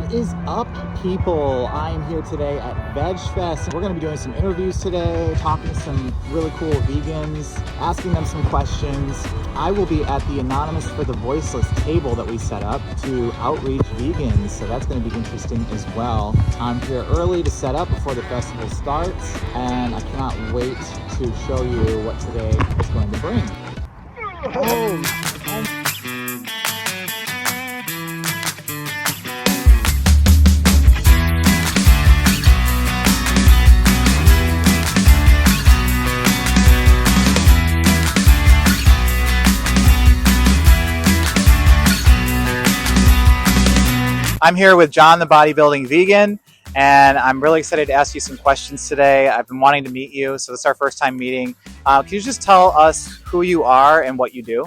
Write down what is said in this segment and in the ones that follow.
What is up, people? I am here today at Veg Fest. We're going to be doing some interviews today, talking to some really cool vegans, asking them some questions. I will be at the Anonymous for the Voiceless table that we set up to outreach vegans, so that's going to be interesting as well. I'm here early to set up before the festival starts, and I cannot wait to show you what today is going to bring. I'm here with John, the bodybuilding vegan, and I'm really excited to ask you some questions today. I've been wanting to meet you, so this is our first time meeting. Can you just tell us who you are and what you do?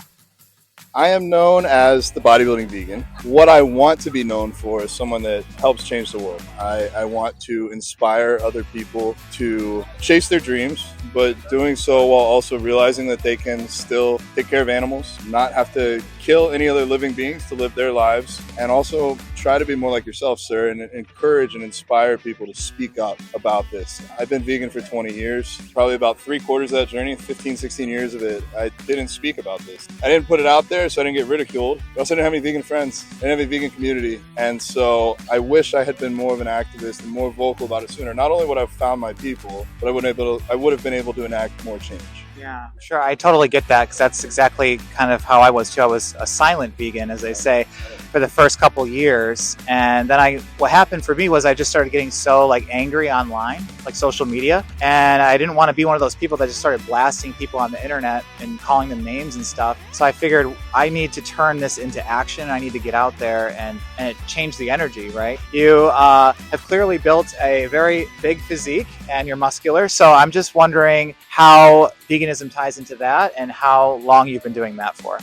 I am known as the bodybuilding vegan. What I want to be known for is someone that helps change the world. I want to inspire other people to chase their dreams, but doing so while also realizing that they can still take care of animals, not have to kill any other living beings to live their lives, and also try to be more like yourself, sir, and encourage and inspire people to speak up about this. I've been vegan for 20 years, probably about 3/4 of that journey, 15, 16 years of it, I didn't speak about this. I didn't put it out there, so I didn't get ridiculed. I also didn't have any vegan friends. I didn't have a vegan community. And so I wish I had been more of an activist and more vocal about it sooner. Not only would I have found my people, but I would have been able to enact more change. Yeah, sure. I totally get that, because that's exactly kind of how I was too. I was a silent vegan, as they say, for the first couple years. And then what happened for me was I just started getting so angry online, like social media. And I didn't want to be one of those people that just started blasting people on the internet and calling them names and stuff. So I figured I need to turn this into action. I need to get out there and change the energy, right? You have clearly built a very big physique and you're muscular. So I'm just wondering how veganism ties into that and how long you've been doing that for.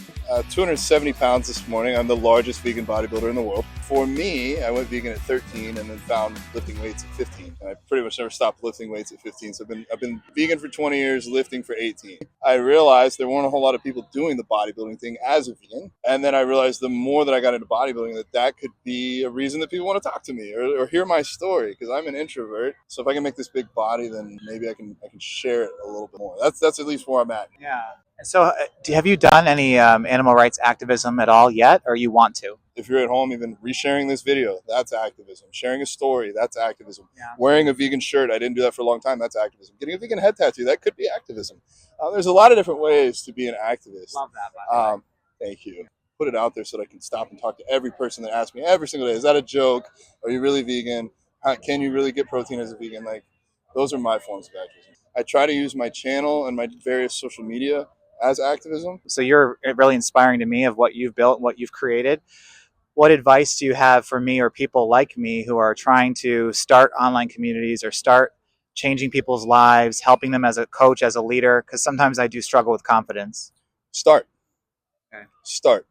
270 pounds this morning. I'm the largest vegan bodybuilder in the world. For me, I went vegan at 13 and then found lifting weights at 15. And I pretty much never stopped lifting weights at 15. So I've been vegan for 20 years, lifting for 18. I realized there weren't a whole lot of people doing the bodybuilding thing as a vegan. And then I realized the more that I got into bodybuilding, that could be a reason that people want to talk to me or hear my story, because I'm an introvert. So if I can make this big body, then maybe I can share it a little bit more. That's at least where I'm at. Yeah. So have you done any animal rights activism at all yet, or you want to? If you're at home, even resharing this video, that's activism. Sharing a story, that's activism. Yeah. Wearing a vegan shirt, I didn't do that for a long time, that's activism. Getting a vegan head tattoo, that could be activism. There's a lot of different ways to be an activist. Love that, by the way. Thank you. Put it out there so that I can stop and talk to every person that asks me every single day, is that a joke? Are you really vegan? Can you really get protein as a vegan? Those are my forms of activism. I try to use my channel and my various social media as activism. So you're really inspiring to me of what you've built, what you've created. What advice do you have for me or people like me who are trying to start online communities or start changing people's lives, helping them as a coach, as a leader? Because sometimes I do struggle with confidence. Start. Okay. Start.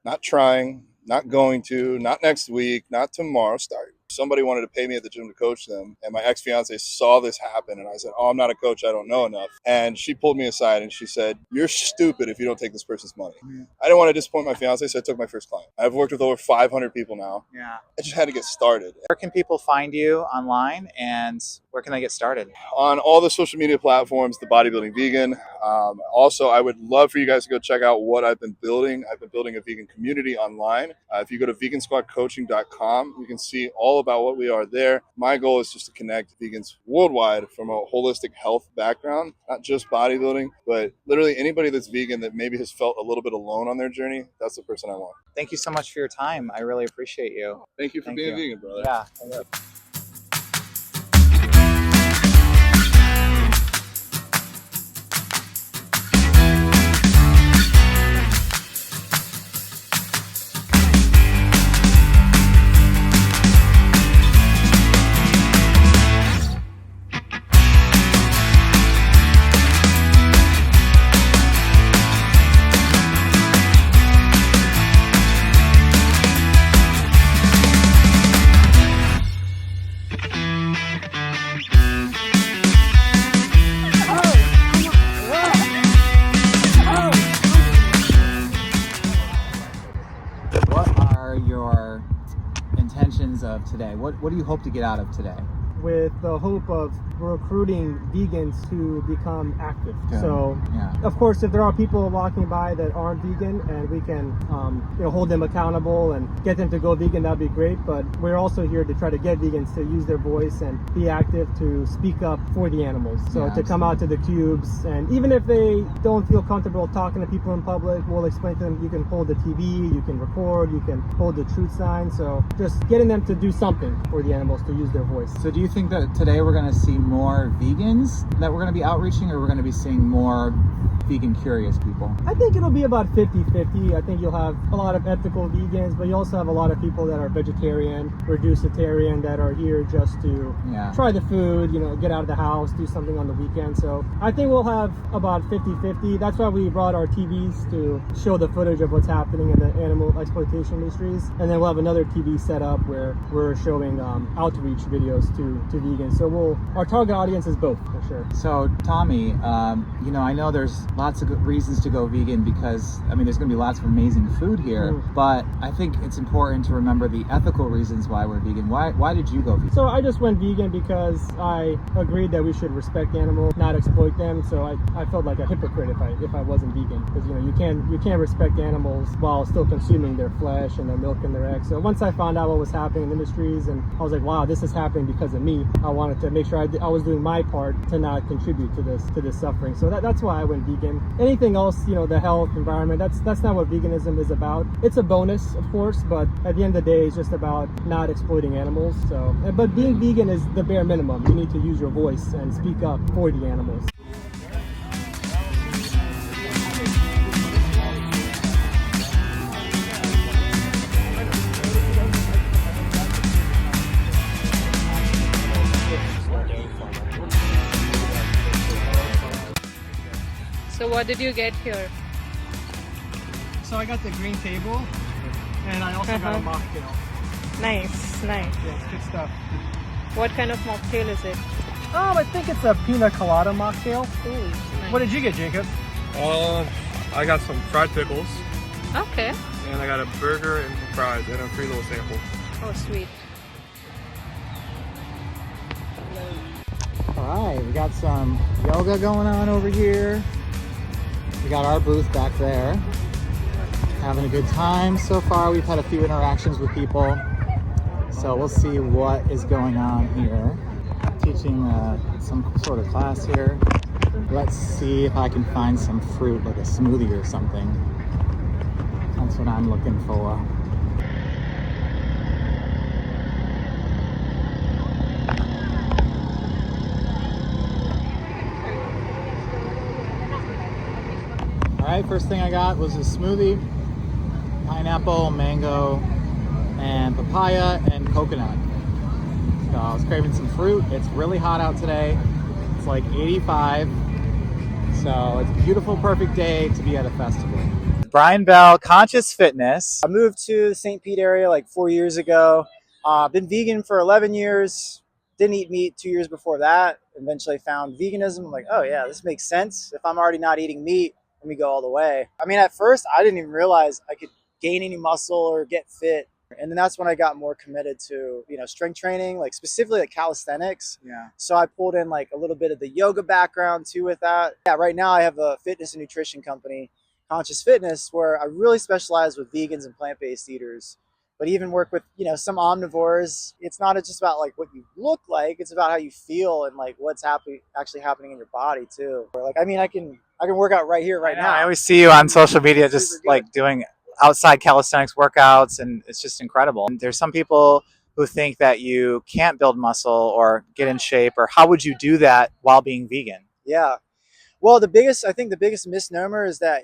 Not trying, not going to, not next week, not tomorrow. Start. Somebody wanted to pay me at the gym to coach them, and my ex-fiance saw this happen, and I said, I'm not a coach, I don't know enough. And she pulled me aside and she said, you're stupid if you don't take this person's money. Mm-hmm. I didn't want to disappoint my fiance, so I took my first client. I've worked with over 500 people now. Yeah. I just had to get started. Where can people find you online, and where can they get started? On all the social media platforms, the bodybuilding vegan. Also, I would love for you guys to go check out what I've been building. I've been building a vegan community online. If you go to vegansquadcoaching.com, you can see all about what we are there. My goal is just to connect vegans worldwide from a holistic health background, not just bodybuilding, but literally anybody that's vegan that maybe has felt a little bit alone on their journey. That's the person I want. Thank you so much for your time. I really appreciate you. Thank you for being vegan, brother. Yeah. Thank you. vegans of today? What do you hope to get out of today? With the hope of recruiting vegans to become active. Good. So, Yeah. of course, if there are people walking by that aren't vegan and we can hold them accountable and get them to go vegan, that'd be great. But we're also here to try to get vegans to use their voice and be active, to speak up for the animals. So Yeah, to come out to the cubes, and even if they don't feel comfortable talking to people in public, we'll explain to them you can hold the TV, you can record, you can hold the truth sign. So just getting them to do something for the animals, to use their voice. So do you think that today we're going to see more vegans that we're going to be outreaching, or we're going to be seeing more vegan curious people? I think it'll be about 50-50. I think you'll have a lot of ethical vegans, but you also have a lot of people that are vegetarian, reducitarian, that are here just to try the food, get out of the house, do something on the weekend. So I think we'll have about 50-50. That's why we brought our TVs to show the footage of what's happening in the animal exploitation industries. And then we'll have another TV set up where we're showing outreach videos to vegans. So our target audience is both, for sure. So Tommy, I know there's lots of good reasons to go vegan because, there's going to be lots of amazing food here, but I think it's important to remember the ethical reasons why we're vegan. Why did you go vegan? So I just went vegan because I agreed that we should respect animals, not exploit them. So I felt like a hypocrite if I wasn't vegan, because you can't respect animals while still consuming their flesh and their milk and their eggs. So once I found out what was happening in industries, and I was like, wow, this is happening because of me, I wanted to make sure I was doing my part to not contribute to this suffering. So that's why I went vegan. Anything else, the health, environment, that's not what veganism is about. It's a bonus, of course, but at the end of the day, it's just about not exploiting animals. So, but being vegan is the bare minimum. You need to use your voice and speak up for the animals. So what did you get here? So I got the green table, and I also got a mocktail. Nice. Yeah, it's good stuff. What kind of mocktail is it? I think it's a pina colada mocktail. Ooh, nice. What did you get, Jacob? I got some fried pickles, Okay. and I got a burger and some fries, and a free little sample. Oh, sweet. All right, we got some yoga going on over here. We got our booth back there. Having a good time so far. We've had a few interactions with people. So we'll see what is going on here. Teaching some sort of class here. Let's see if I can find some fruit, like a smoothie or something. That's what I'm looking for. Alright, first thing I got was a smoothie. Pineapple, mango, and papaya, and coconut. So I was craving some fruit. It's really hot out today. It's like 85. So it's a beautiful, perfect day to be at a festival. Brian Bell, Conscious Fitness. I moved to the St. Pete area like 4 years ago. Been vegan for 11 years. Didn't eat meat 2 years before that. Eventually found veganism. I'm like, oh yeah, this makes sense. If I'm already not eating meat, let me go all the way. At first I didn't even realize I could gain any muscle or get fit. And then that's when I got more committed to, strength training, like specifically like calisthenics. Yeah. So I pulled in like a little bit of the yoga background too with that. Yeah, right now I have a fitness and nutrition company, Conscious Fitness, where I really specialize with vegans and plant-based eaters, but even work with, some omnivores. It's not just about like what you look like, it's about how you feel and like what's actually happening in your body too. Or like, I can work out right here, right now. I always see you on social media just like doing outside calisthenics workouts, and it's just incredible. And there's some people who think that you can't build muscle or get in shape, or how would you do that while being vegan? Yeah. Well, I think the biggest misnomer is that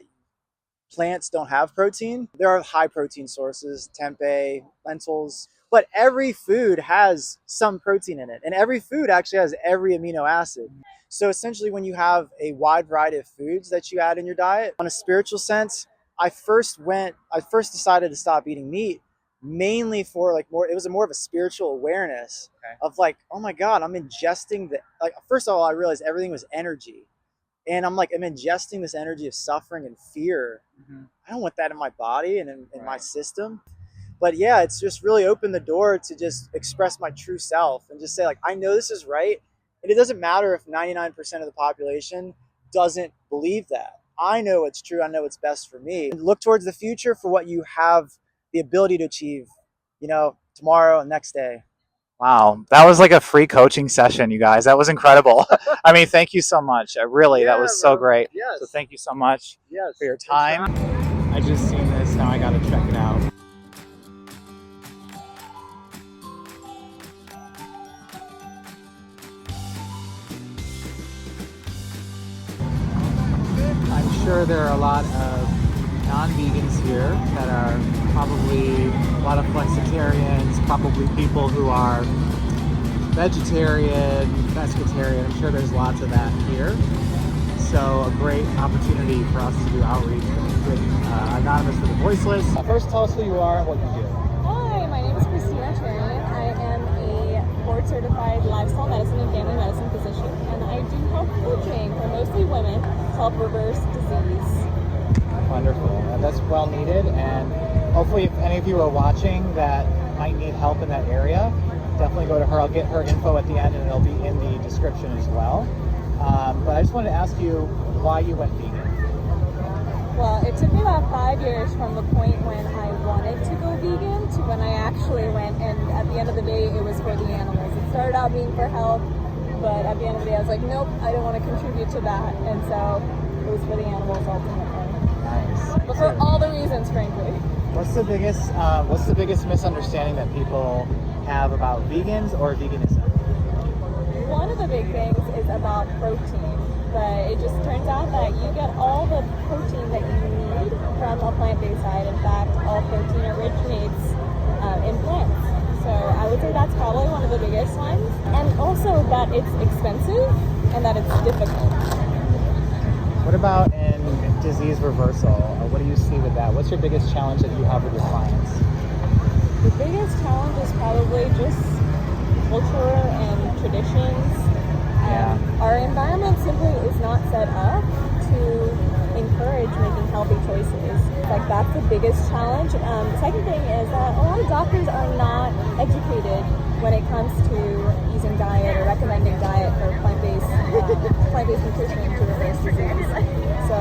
plants don't have protein. There are high protein sources, tempeh, lentils, but every food has some protein in it, and every food actually has every amino acid. So essentially, when you have a wide variety of foods that you add in your diet, on a spiritual sense, I first decided to stop eating meat mainly for like more, it was more of a spiritual awareness of like, oh my God, I'm ingesting first of all, I realized everything was energy. And I'm ingesting this energy of suffering and fear. I don't want that in my body and in my system. But yeah, it's just really opened the door to just express my true self and just say, like, I know this is right. And it doesn't matter if 99% of the population doesn't believe that. I know what's true. I know what's best for me. And look towards the future for what you have the ability to achieve, tomorrow and next day. Wow, that was like a free coaching session, you guys. That was incredible. I mean, thank you so much. That was so great. Yes. So thank you so much for your time. I just seen this, now I gotta check it out. I'm sure there are a lot of non-vegans here that are probably a lot of flexitarians, probably people who are vegetarian, pescatarian. I'm sure there's lots of that here. So a great opportunity for us to do outreach with Anonymous for the Voiceless. First, tell us who you are and what you do. Hi, my name is Vegetarian. I am a board-certified lifestyle medicine and family medicine physician, and I do health coaching for mostly women to help reverse disease. Wonderful. That's well needed, and hopefully if any of you are watching that might need help in that area, definitely go to her. I'll get her info at the end, and it'll be in the description as well. But I just wanted to ask you why you went vegan. Well, it took me about 5 years from the point when I wanted to go vegan to when I actually went, and at the end of the day, it was for the animals. It started out being for health, but at the end of the day, I was like, nope, I don't want to contribute to that, and so it was for the animals ultimately. Nice. But for all the reasons, frankly. What's the biggest misunderstanding that people have about vegans or veganism? One of the big things is about protein, but it just turns out that you get all the protein that you need from a plant-based diet. In fact, all protein originates in plants. So I would say that's probably one of the biggest ones. And also that it's expensive and that it's difficult. What about in disease reversal? What do you see with that? What's your biggest challenge that you have with your clients? The biggest challenge is probably just culture and traditions. Our environment simply is not set up to encourage making healthy choices. Like, that's the biggest challenge. The second thing is that a lot of doctors are not educated when it comes to using diet or recommending diet for plant-based nutrition to reverse disease. So,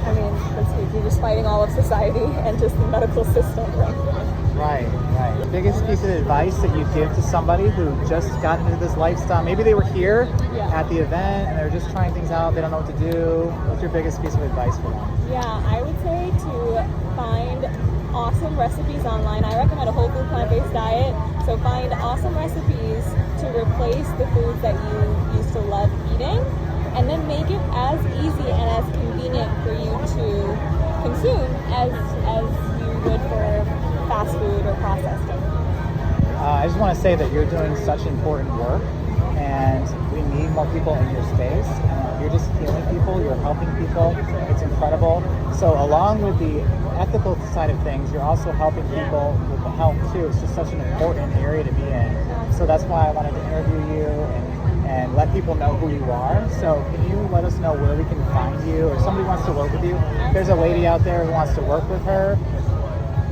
I mean, that's huge. You're just fighting all of society and just the medical system. Right. The biggest piece of advice that you give to somebody who just got into this lifestyle, maybe they were here at the event and they're just trying things out, they don't know what to do. What's your biggest piece of advice for them? Yeah, I would say to find awesome recipes online. I recommend a whole food plant-based diet. So find awesome recipes to replace the foods that you used to love eating, and then make it as easy and as convenient for you to consume as you would for fast food or processed food. I just want to say that you're doing such important work, and we need more people in your space. You're just healing people, you're helping people. It's incredible. So along with the ethical side of things, you're also helping people with the health too. It's just such an important area to be in. So that's why I wanted to interview you and let people know who you are. So can you let us know where we can find you, or somebody wants to work with you? There's a lady out there who wants to work with her.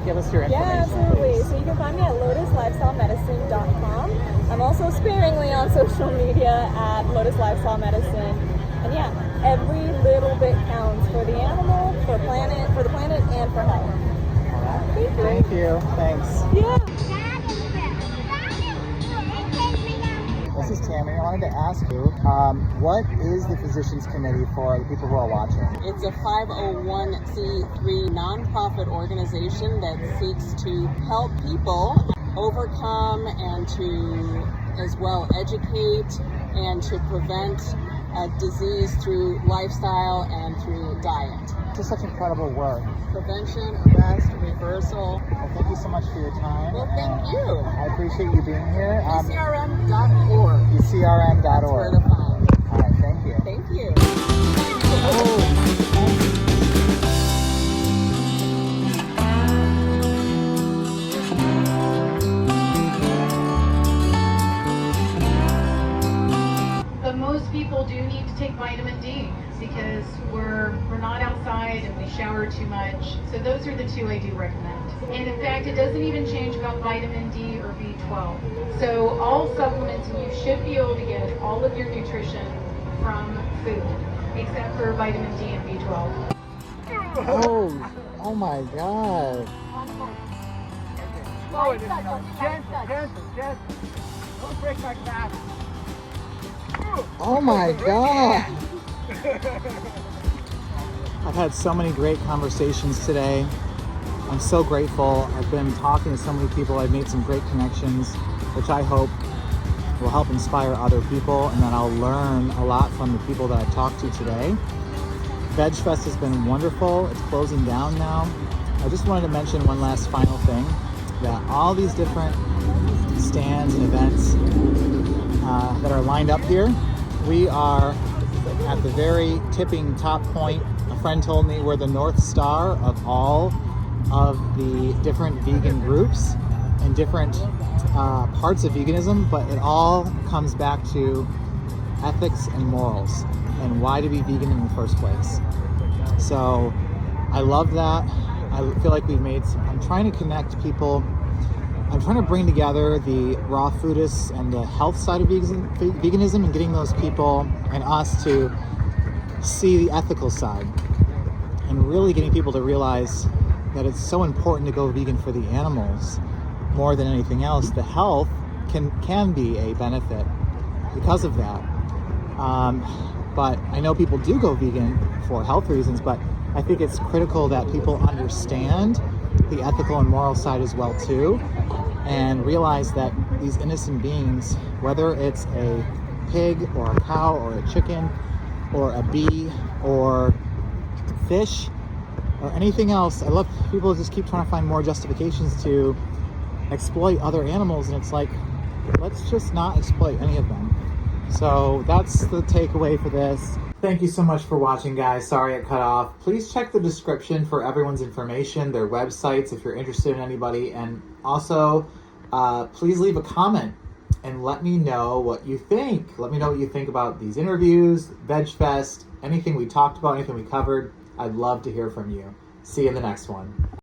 Give us your information. Yeah, absolutely. Please. So you can find me at lotuslifestylemedicine.com. I'm also sparingly on social media at Lotus Lifestyle Medicine. And yeah, every little bit counts for the animal, for the planet, and for health. All right. Thank you. Thank you. Thanks. Yeah. This is Tammy. I wanted to ask you, what is the Physicians Committee for the people who are watching? It's a 501c3 nonprofit organization that seeks to help people overcome and to as well educate and to prevent disease through lifestyle and through diet. This is such incredible work. Prevention, arrest, reversal. Well, thank you so much for your time. Well, thank you. I appreciate you being here. ECRM.org. ECRM.org. That's where to find. All right, thank you. Thank you. But most people do need to take vitamin D because we're not outside outside and we shower too much. So those are the two I do recommend. And in fact, it doesn't even change about vitamin D or B12. So all supplements, and you should be able to get all of your nutrition from food, except for vitamin D and B12. Oh my God. Oh my God. I've had so many great conversations today. I'm so grateful. I've been talking to so many people. I've made some great connections, which I hope will help inspire other people, and that I'll learn a lot from the people that I've talked to today. Veg Fest has been wonderful. It's closing down now. I just wanted to mention one last final thing, that all these different stands and events that are lined up here, we are at the very tipping top point. A friend told me we're the North Star of all of the different vegan groups and different parts of veganism, but it all comes back to ethics and morals and why to be vegan in the first place. So I love that. I feel like we've made some, I'm trying to connect people. I'm trying to bring together the raw foodists and the health side of veganism and getting those people and us to see the ethical side, and really getting people to realize that it's so important to go vegan for the animals more than anything else. The health can be a benefit because of that. But I know people do go vegan for health reasons, but I think it's critical that people understand the ethical and moral side as well too, and realize that these innocent beings, whether it's a pig or a cow or a chicken or a bee or fish or anything else, I love people just keep trying to find more justifications to exploit other animals, and it's like, let's just not exploit any of them. So that's the takeaway for this. Thank you so much for watching, guys. Sorry it cut off. Please check the description for everyone's information, their websites, if you're interested in anybody. And also, please leave a comment and let me know what you think. Let me know what you think about these interviews, Veg Fest, anything we talked about, anything we covered. I'd love to hear from you. See you in the next one.